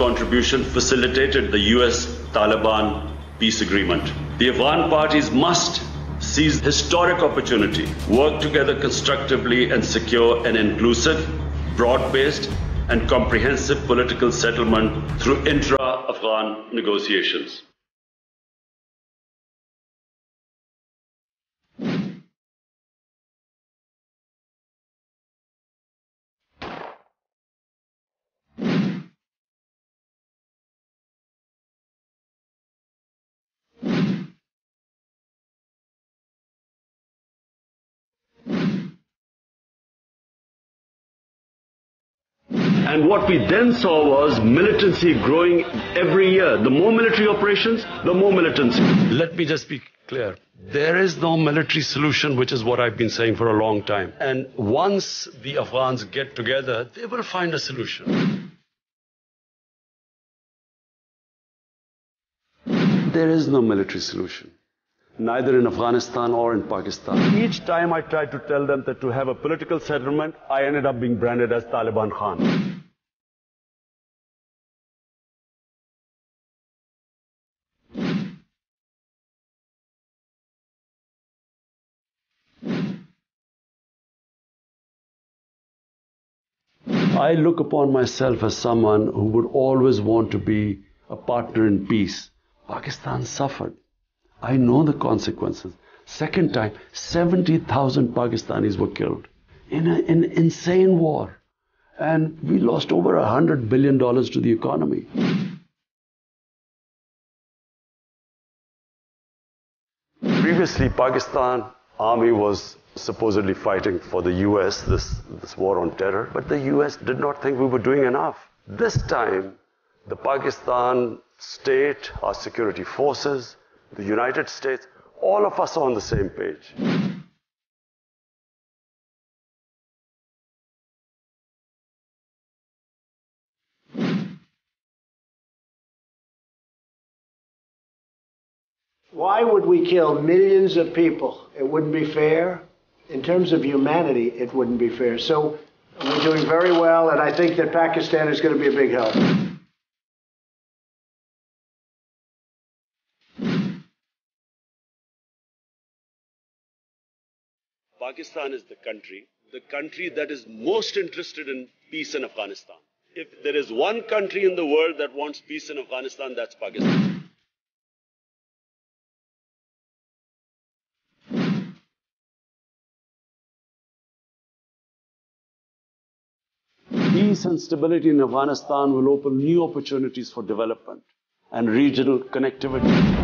contribution facilitated the US-Taliban peace agreement. The Afghan parties must seize historic opportunity, work together constructively and secure an inclusive, broad-based and comprehensive political settlement through intra-Afghan negotiations. And what we then saw was militancy growing every year. The more military operations, the more militancy. Let me just be clear. There is no military solution, which is what I've been saying for a long time. And once the Afghans get together, they will find a solution. There is no military solution, neither in Afghanistan or in Pakistan. Each time I tried to tell them that to have a political settlement, I ended up being branded as Taliban Khan. I look upon myself as someone who would always want to be a partner in peace. Pakistan suffered. I know the consequences. Second time, 70,000 Pakistanis were killed in an insane war. And we lost over $100 billion to the economy. Previously, Pakistan army was supposedly fighting for the US, this war on terror, but the US did not think we were doing enough. This time, the Pakistan state, our security forces, the United States, all of us are on the same page. Why would we kill millions of people? It wouldn't be fair. In terms of humanity, it wouldn't be fair. So we're doing very well, and I think that Pakistan is going to be a big help. Pakistan is the country that is most interested in peace in Afghanistan. If there is one country in the world that wants peace in Afghanistan, that's Pakistan. Peace and stability in Afghanistan will open new opportunities for development and regional connectivity.